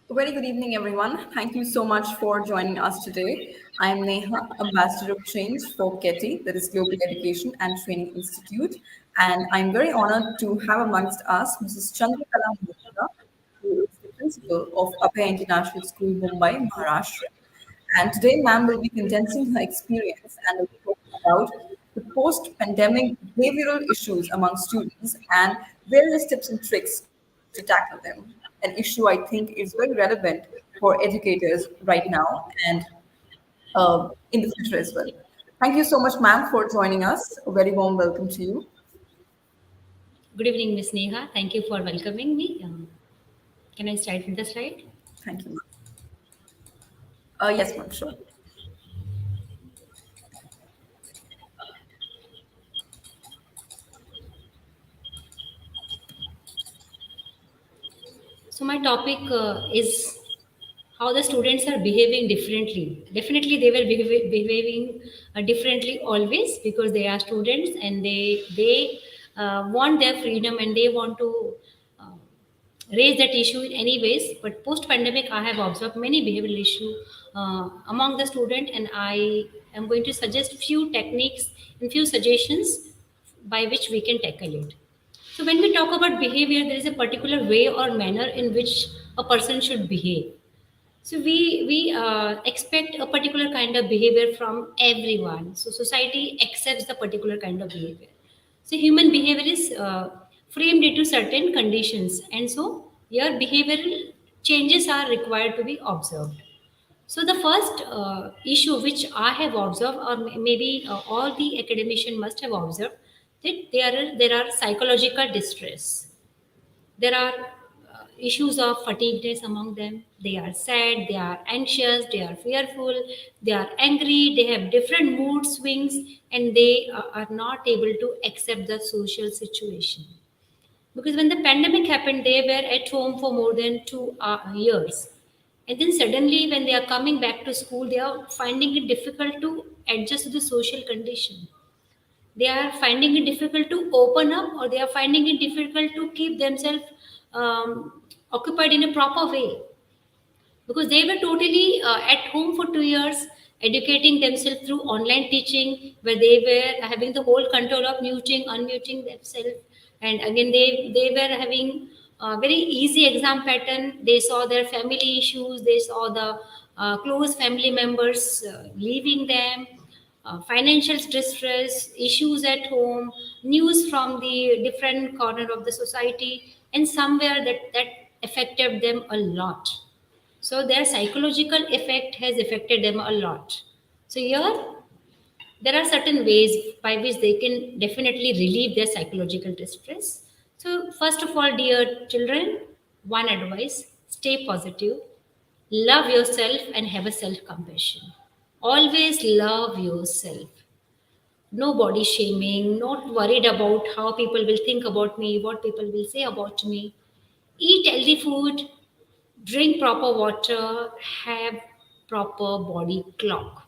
Very good evening, everyone. Thank you so much for joining us today. I am Neha, Ambassador of Change for GETI, that is Global Education and Training Institute. And I'm very honored to have amongst us Mrs. Chandrakala Mishra, who is the principal of Abhay International School, Mumbai, Maharashtra. And today, ma'am will be condensing her experience and will be talking about the post-pandemic behavioral issues among students and various tips and tricks to tackle them. An issue I think is very relevant for educators right now and in the future as well. Thank you so much, ma'am, for joining us. A very warm welcome to you. Good evening, Miss Neha. Thank you for welcoming me. Can I start with the slide? Thank you, ma'am. Yes, ma'am, sure. So my topic is how the students are behaving differently. Definitely, they were behaving differently always because they are students and they want their freedom and they want to uh, raise that issue in any ways. But post pandemic, I have observed many behavioral issue among the student, and I am going to suggest few techniques and few suggestions by which we can tackle it. So when we talk about behavior, there is a particular way or manner in which a person should behave. So we expect a particular kind of behavior from everyone. So society accepts the particular kind of behavior. So human behavior is framed into certain conditions, and so your behavioral changes are required to be observed. So the first issue which I have observed, or maybe all the academician must have observed, that there are psychological distress. There are issues of fatigueness among them. They are sad, they are anxious, they are fearful, they are angry, they have different mood swings, and they are not able to accept the social situation. Because when the pandemic happened, they were at home for more than 2 years. And then suddenly, when they are coming back to school, they are finding it difficult to adjust to the social condition. They are finding it difficult to open up, or they are finding it difficult to keep themselves occupied in a proper way, because they were totally at home for 2 years, educating themselves through online teaching, where they were having the whole control of muting, unmuting themselves. And again, they were having a very easy exam pattern. They saw their family issues, they saw the close family members leaving them, financial distress, issues at home, news from the different corner of the society, and somewhere that affected them a lot. So their psychological effect has affected them a lot. So here there are certain ways by which they can definitely relieve their psychological distress. So first of all, dear children, one advice: stay positive, love yourself, and have a self compassion. Always love yourself. No body shaming, not worried about how people will think about me, what people will say about me. Eat healthy food, drink proper water, have proper body clock.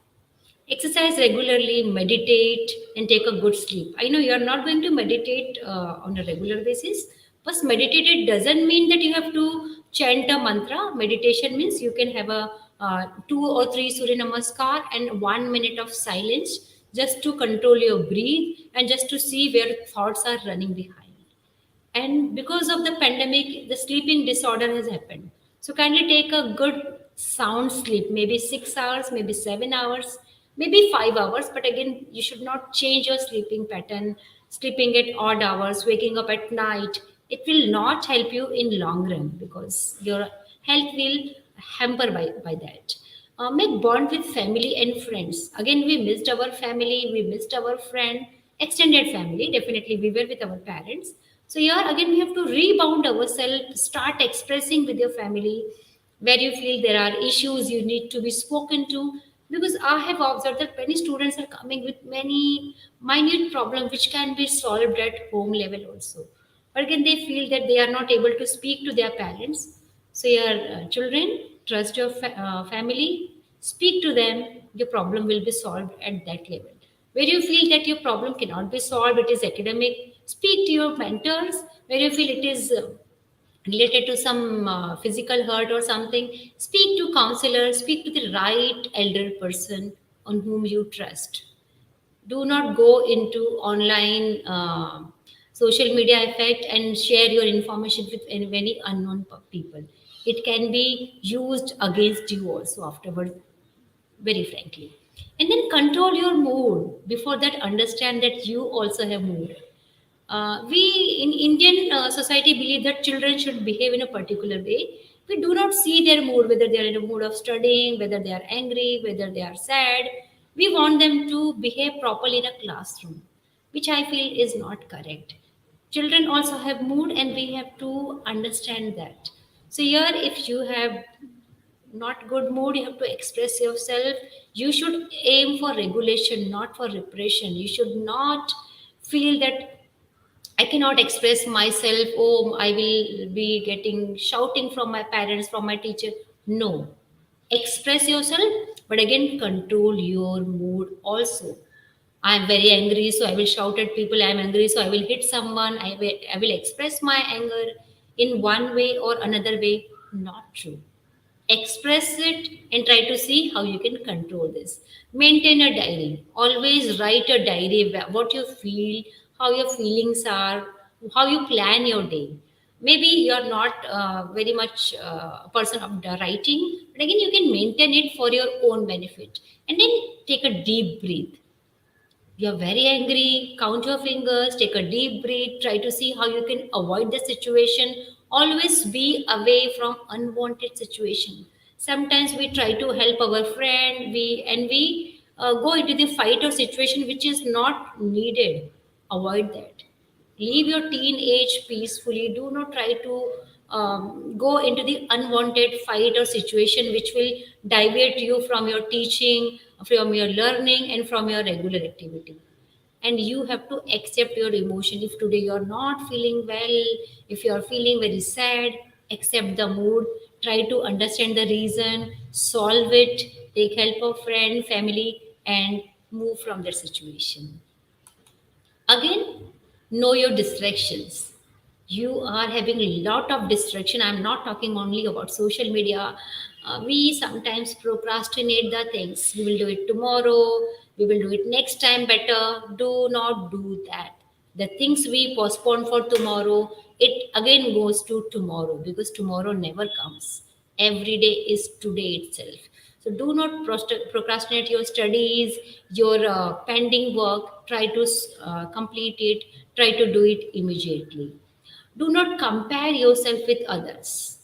Exercise regularly, meditate, and take a good sleep. I know you are not going to meditate on a regular basis, but meditated doesn't mean that you have to chant a mantra. Meditation means you can have a 2 or 3 Surya Namaskar and 1 minute of silence, just to control your breathe and just to see where thoughts are running behind. And because of the pandemic, the sleeping disorder has happened. So kindly take a good sound sleep, maybe 6 hours, maybe 7 hours, maybe 5 hours. But again, you should not change your sleeping pattern, sleeping at odd hours, waking up at night. It will not help you in long run, because your health will hamper by that. Make bond with family and friends. Again, we missed our family, we missed our friend, extended family. Definitely, we were with our parents. So here again, we have to rebound ourselves, start expressing with your family where you feel there are issues you need to be spoken to. Because I have observed that many students are coming with many minute problems which can be solved at home level also. But again, they feel that they are not able to speak to their parents. So, your children, trust your family, speak to them, your problem will be solved at that level. Where you feel that your problem cannot be solved, it is academic, speak to your mentors. Where you feel it is related to some physical hurt or something, speak to counselor, speak to the right elder person on whom you trust. Do not go into online social media effect and share your information with any unknown people. It can be used against you also afterward, very frankly. And then control your mood. Before that, understand that you also have mood. We in Indian society believe that children should behave in a particular way. We do not see their mood, whether they are in a mood of studying, whether they are angry, whether they are sad. We want them to behave properly in a classroom, which I feel is not correct. Children also have mood, and we have to understand that. So here, if you have not good mood, you have to express yourself. You should aim for regulation, not for repression. You should not feel that I cannot express myself. Oh, I will be getting shouting from my parents, from my teacher. No. Express yourself, but again, control your mood also. I am very angry, so I will shout at people. I am angry, so I will hit someone. I will express my anger in one way or another way. Not true. Express it and try to see how you can control this. Maintain a diary. Always write a diary what you feel, how your feelings are, how you plan your day. Maybe you're not very much a person of the writing, but again you can maintain it for your own benefit. And then take a deep breath. You're very angry, count your fingers, take a deep breath, try to see how you can avoid the situation. Always be away from unwanted situation. Sometimes we try to help our friend, we go into the fight or situation which is not needed. Avoid that. Leave your teenage peacefully. Do not try to go into the unwanted fight or situation which will divert you from your teaching, from your learning, and from your regular activity. And you have to accept your emotion. If today you're not feeling well, if you're feeling very sad, accept the mood. Try to understand the reason, solve it, take help of friend, family, and move from that situation. Again, know your distractions. You are having a lot of distraction. I'm not talking only about social media. We sometimes procrastinate the things. We will do it tomorrow, we will do it next time better. Do not do that. The things we postpone for tomorrow, it again goes to tomorrow, because tomorrow never comes. Every day is today itself. So do not procrastinate your studies, your pending work. Try to complete it. Try to do it immediately. Do not compare yourself with others.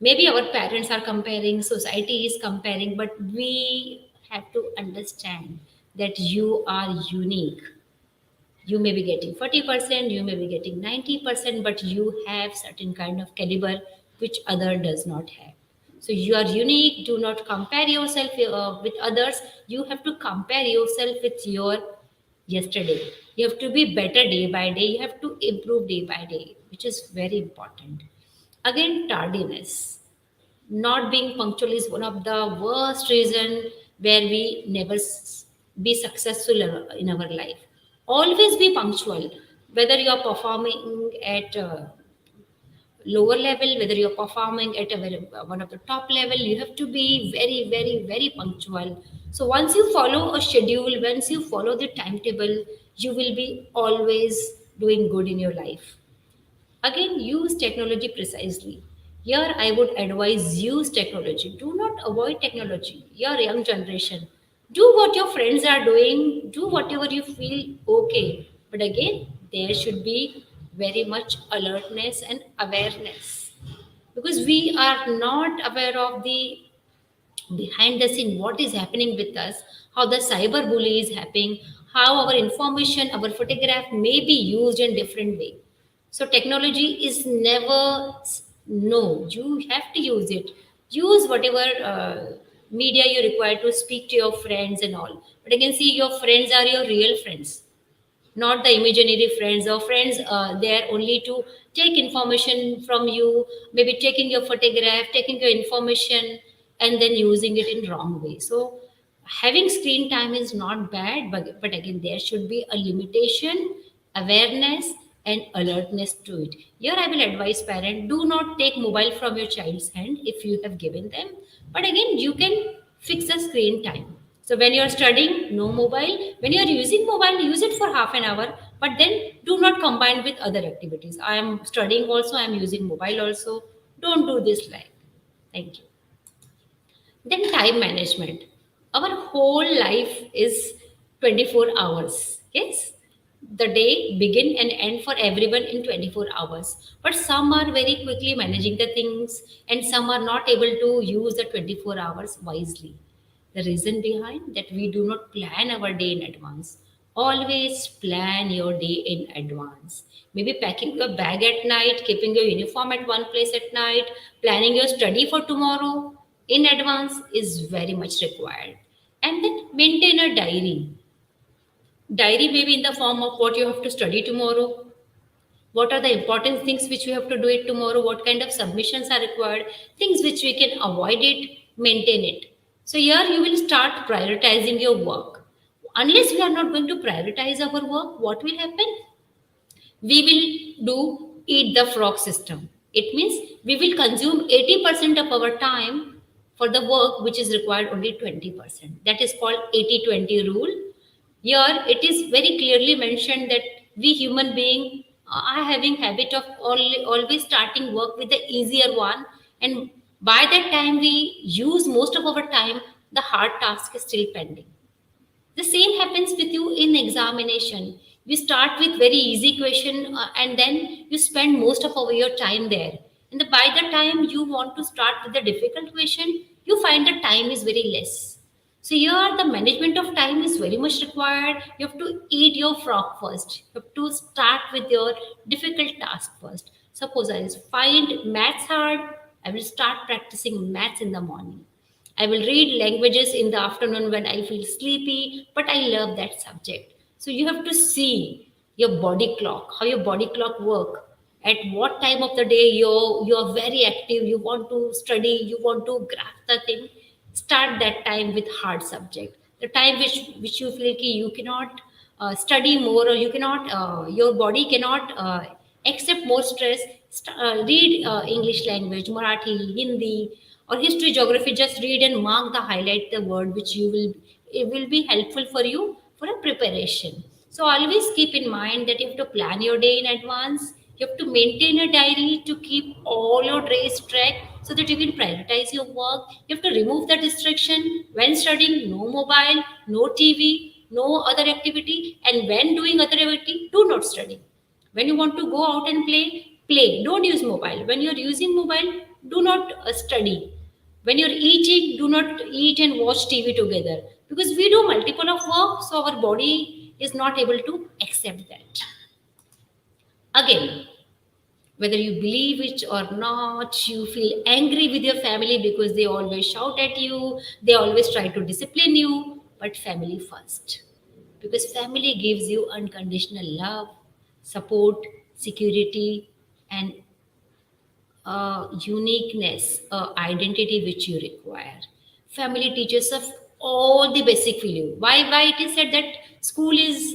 Maybe our parents are comparing, society is comparing, but we have to understand that you are unique. You may be getting 40%, you may be getting 90%, but you have certain kind of caliber which other does not have. So you are unique. Do not compare yourself with others. You have to compare yourself with your yesterday. You have to be better day by day. You have to improve day by day, which is very important. Again, tardiness. Not being punctual is one of the worst reason where we never be successful in our life. Always be punctual. Whether you are performing at lower level, whether you're performing at a one of the top level, you have to be very very very punctual. So once you follow a schedule, once you follow the timetable, you will be always doing good in your life. Again, use technology precisely. Here, I would advise use technology. Do not avoid technology. Your young generation, do what your friends are doing. Do whatever you feel okay. But again, there should be very much alertness and awareness, because we are not aware of the behind the scene what is happening with us, how the cyber bully is happening, how our information, our photograph may be used in different way. So technology is never no. You have to use it. Use whatever media you require to speak to your friends and all. But again, see, your friends are your real friends, not the imaginary friends or friends there only to take information from you, maybe taking your photograph, taking your information, and then using it in wrong way. So having screen time is not bad, but again there should be a limitation, awareness, and alertness to it. Here I will advise parent, do not take mobile from your child's hand if you have given them. But again, you can fix the screen time. So when you're studying, no mobile. When you're using mobile, use it for half an hour, but then do not combine with other activities. I am studying also, I am using mobile also. Don't do this like. Thank you. Then time management. Our whole life is 24 hours. Yes. The day begin and end for everyone in 24 hours. But some are very quickly managing the things and some are not able to use the 24 hours wisely. The reason behind that, we do not plan our day in advance. Always plan your day in advance. Maybe packing your bag at night, keeping your uniform at one place at night, planning your study for tomorrow in advance is very much required. And then maintain a diary. Diary may be in the form of what you have to study tomorrow, what are the important things which we have to do it tomorrow, what kind of submissions are required, things which we can avoid it, maintain it. So here you will start prioritizing your work. Unless we are not going to prioritize our work, what will happen? We will do eat the frog system. It means we will consume 80% of our time for the work which is required only 20%. That is called 80-20 rule. Here it is very clearly mentioned that we human being are having habit of always starting work with the easier one, and by that time we use most of our time, the hard task is still pending. The same happens with you in examination. You start with very easy question, and then you spend most of your time there. And by the time you want to start with the difficult question, you find the time is very less. So here the management of time is very much required. You have to eat your frog first. You have to start with your difficult task first. Suppose I find maths hard, I will start practicing maths in the morning. I will read languages in the afternoon when I feel sleepy, but I love that subject. So you have to see your body clock, how your body clock work. At what time of the day you're very active, you want to study, you want to grasp the thing. Start that time with hard subject. The time which you feel ki you cannot study more, or you cannot your body cannot accept more stress. Read English language, Marathi, Hindi, or history, geography. Just read and mark the highlight the word which you will, it will be helpful for you for a preparation. So always keep in mind that you have to plan your day in advance. You have to maintain a diary to keep all your days track so that you can prioritize your work. You have to remove the distraction when studying. No mobile, no TV, no other activity, and when doing other activity, do not study. When you want to go out and play. Don't use mobile. When you're using mobile, do not study. When you're eating, do not eat and watch TV together, because we do multiple of work, so our body is not able to accept that. Again, whether you believe it or not, you feel angry with your family because they always shout at you, they always try to discipline you, but family first. Because family gives you unconditional love, support, security, and uniqueness, identity which you require. Family teaches us all the basic value. Why it is said that school is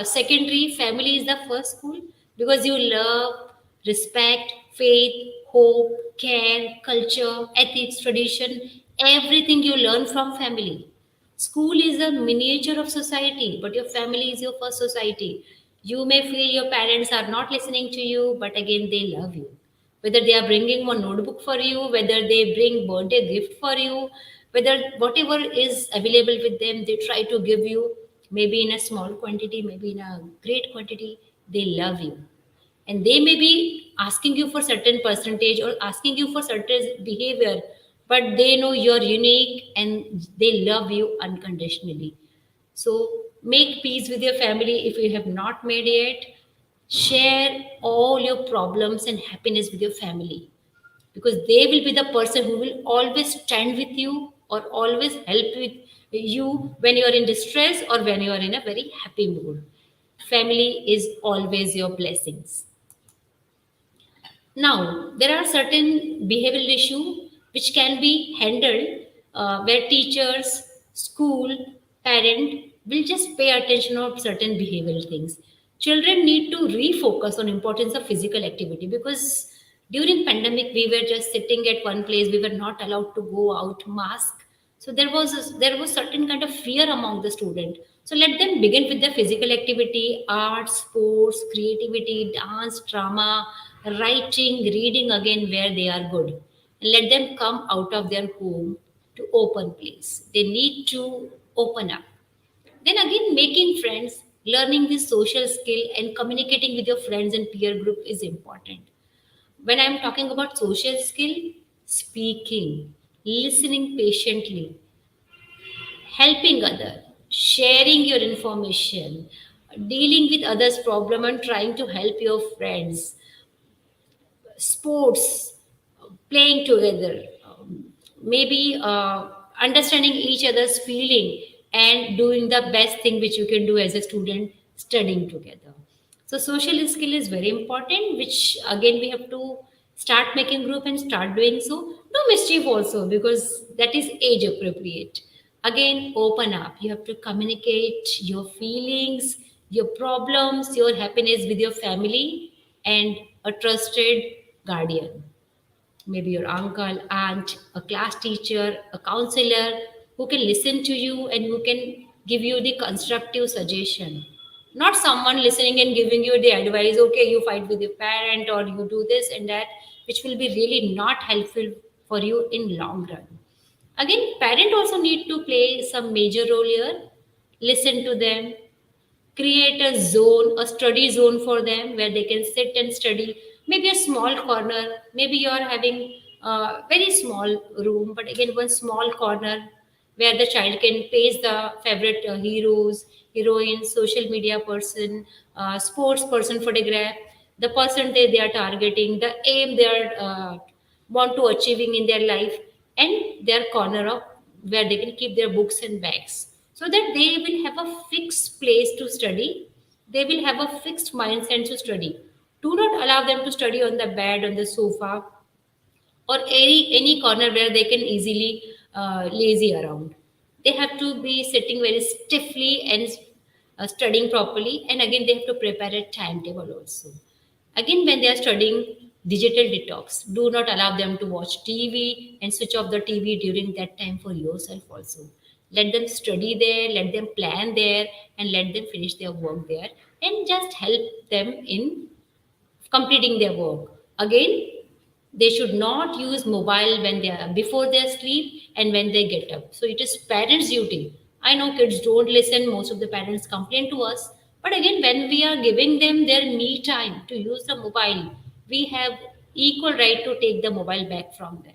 secondary, family is the first school? Because you love, respect, faith, hope, care, culture, ethics, tradition, everything you learn from family. School is a miniature of society, but your family is your first society. You may feel your parents are not listening to you, but again, they love you. Whether they are bringing one notebook for you, whether they bring birthday gift for you, whether whatever is available with them, they try to give you, maybe in a small quantity, maybe in a great quantity, they love you. And they may be asking you for certain percentage or asking you for certain behavior, but they know you're unique and they love you unconditionally. So make peace with your family if you have not made yet. Share all your problems and happiness with your family, because they will be the person who will always stand with you or always help with you when you are in distress or when you are in a very happy mood. Family is always your blessings. Now, there are certain behavioral issues which can be handled where teachers, school, parent will just pay attention of certain behavioral things. Children need to refocus on importance of physical activity, because during pandemic we were just sitting at one place, we were not allowed to go out, mask. So there was certain kind of fear among the student. So let them begin with the physical activity, art, sports, creativity, dance, drama, writing, reading again where they are good, and let them come out of their home to open place. They need to open up. Then again, making friends, learning this social skill, and communicating with your friends and peer group is important. When I'm talking about social skill, speaking, listening patiently, helping other, sharing your information, dealing with others' problem and trying to help your friends, sports, playing together, maybe understanding each other's feeling and doing the best thing which you can do as a student, studying together. So social skill is very important, which again we have to start making group and start doing so. No mischief also, because that is age appropriate. Again, open up. You have to communicate your feelings, your problems, your happiness with your family and a trusted guardian, maybe your uncle, aunt, a class teacher, a counselor who can listen to you and who can give you the constructive suggestion. Not someone listening and giving you the advice, okay, you fight with your parent or you do this and that, which will be really not helpful for you in long run. Again, parent also need to play some major role here. Listen to them, create a zone, a study zone for them where they can sit and study. Maybe a small corner, maybe you are having a very small room, but again one small corner where the child can paste the favorite heroes, heroines, social media person, sports person, photograph the person they are targeting, the aim they are want to achieving in their life, and their corner of where they can keep their books and bags, so that they will have a fixed place to study. They will have a fixed mindset to study. Do not allow them to study on the bed, on the sofa, or any corner where they can easily lazy around. They have to be sitting very stiffly and studying properly. And again, they have to prepare a timetable also. Again, when they are studying, digital detox. Do not allow them to watch TV and switch off the TV during that time for yourself also. Let them study there, let them plan there, and let them finish their work there, and just help them in completing their work. Again, they should not use mobile when they are before they sleep and when they get up. So it is parents' duty. I know kids don't listen. Most of the parents complain to us. But again, when we are giving them their me time to use the mobile, we have equal right to take the mobile back from them.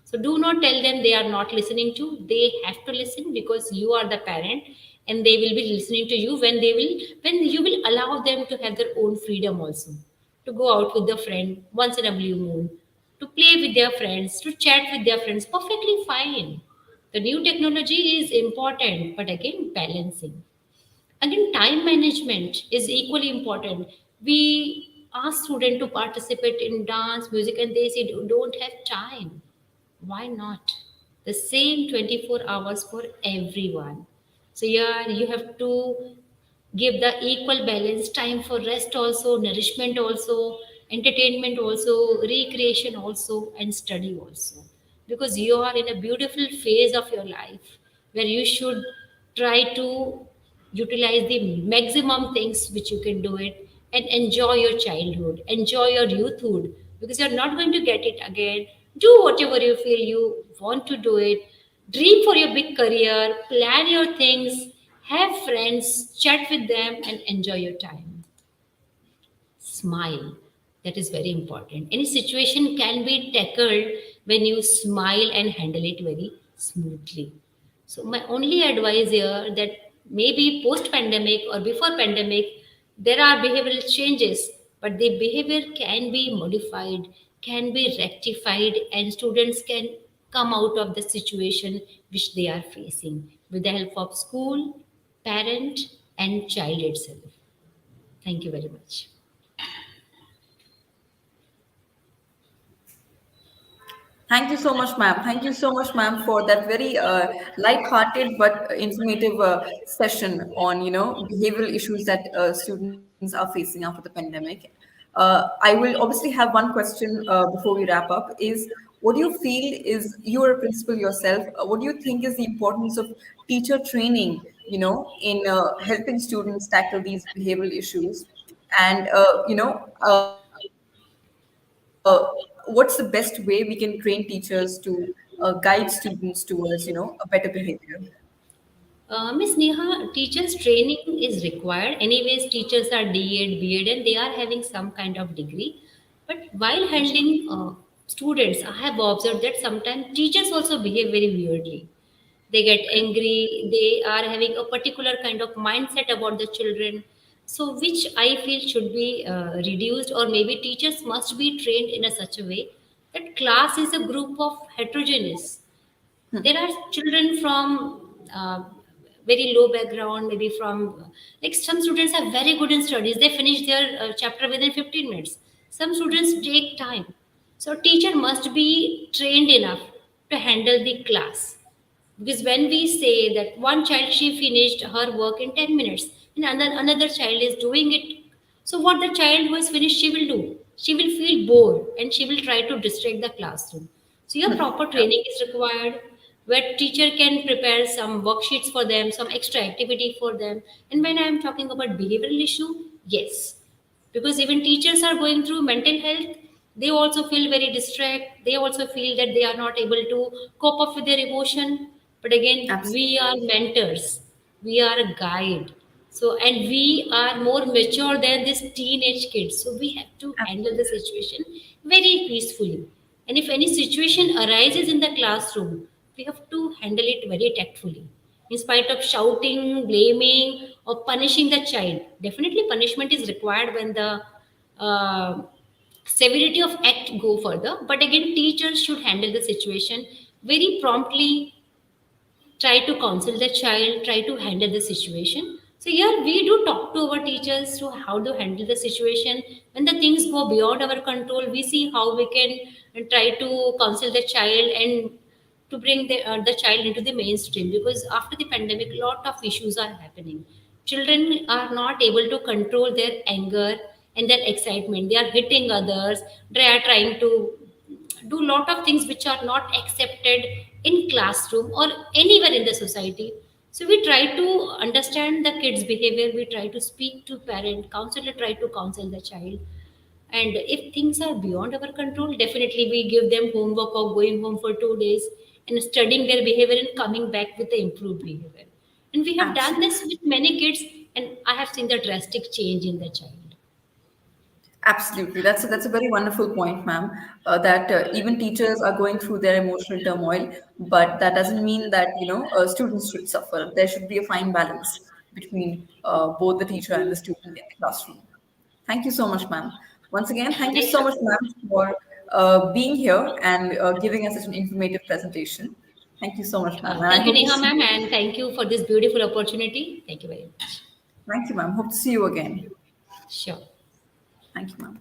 So do not tell them they are not listening to. They have to listen because you are the parent, and they will be listening to you when you will allow them to have their own freedom also. To go out with their friend once in a blue moon, to play with their friends, to chat with their friends, perfectly fine. The new technology is important, but again balancing. Again, time management is equally important. We ask students to participate in dance, music, and they say don't have time. Why not? The same 24 hours for everyone. So yeah, you have to give the equal balance, time for rest also, nourishment also, entertainment also, recreation also, and study also. Because you are in a beautiful phase of your life where you should try to utilize the maximum things which you can do it, and enjoy your childhood, enjoy your youthhood, because you're not going to get it again. Do whatever you feel you want to do it. Dream for your big career, plan your things, have friends, chat with them, and enjoy your time. Smile. That is very important. Any situation can be tackled when you smile and handle it very smoothly. So my only advice here that maybe post pandemic or before pandemic, there are behavioral changes, but the behavior can be modified, can be rectified, and students can come out of the situation which they are facing with the help of school, parent, and child itself. Thank you very much. Thank you so much, ma'am. Thank you so much, ma'am, for that very light-hearted but informative session on, behavioral issues that students face. are facing after the pandemic. I will obviously have one question before we wrap up. Is what do you feel is you're a principal yourself? What do you think is the importance of teacher training? In helping students tackle these behavioral issues, and what's the best way we can train teachers to guide students towards a better behavior? Miss Neha, teachers training is required. Anyways, teachers are D.Ed, B.Ed, and they are having some kind of degree. But while handling students, I have observed that sometimes teachers also behave very weirdly. They get angry. They are having a particular kind of mindset about the children. So, which I feel should be reduced, or maybe teachers must be trained in a such a way that class is a group of heterogeneous. There are children from very low background, maybe from like some students are very good in studies, they finish their chapter within 15 minutes. Some students take time, so teacher must be trained enough to handle the class. Because when we say that one child she finished her work in 10 minutes and another child is doing it, so what the child who is finished she will do, she will feel bored and she will try to distract the classroom. So your proper Yeah, training is required, where teacher can prepare some worksheets for them, some extra activity for them. And when I am talking about behavioral issue, yes, because even teachers are going through mental health, they also feel very distracted, they also feel that they are not able to cope up with their emotion. But again, we absolutely. are mentors, we are a guide. So and we are more mature than these teenage kids, so we have to handle the Absolutely. situation very peacefully. And if any situation arises in the classroom, we have to handle it very tactfully, in spite of shouting, blaming, or punishing the child. Definitely, punishment is required when the uh, severity of act go further. But again, teachers should handle the situation very promptly, try to counsel the child, try to handle the situation. So here we do talk to our teachers to how to handle the situation. When the things go beyond our control, we see how we can try to counsel the child and to bring the child into the mainstream. Because after the pandemic, a lot of issues are happening. Children are not able to control their anger and their excitement. They are hitting others. They are trying to do lot of things which are not accepted in classroom or anywhere in the society. So we try to understand the kids behavior, we try to speak to parent, counselor try to counsel the child. And if things are beyond our control, definitely we give them homework of going home for 2 days and studying their behavior and coming back with the improved behavior. And we have done this Absolutely. with many kids, and I have seen the drastic change in the child. Absolutely. That's a very wonderful point, ma'am. That even teachers are going through their emotional turmoil, but that doesn't mean that students should suffer. There should be a fine balance between both the teacher and the student in the classroom. Thank you so much, ma'am. Once again, thank you Thank so you. much, ma'am, for being here and giving us such an informative presentation. Thank you so much, ma'am. And I Thank you, hope to Neha see ma'am, you. and thank you for this beautiful opportunity. Thank you very much. Thank you, ma'am. Hope to see you again. Sure. Thank you, ma'am.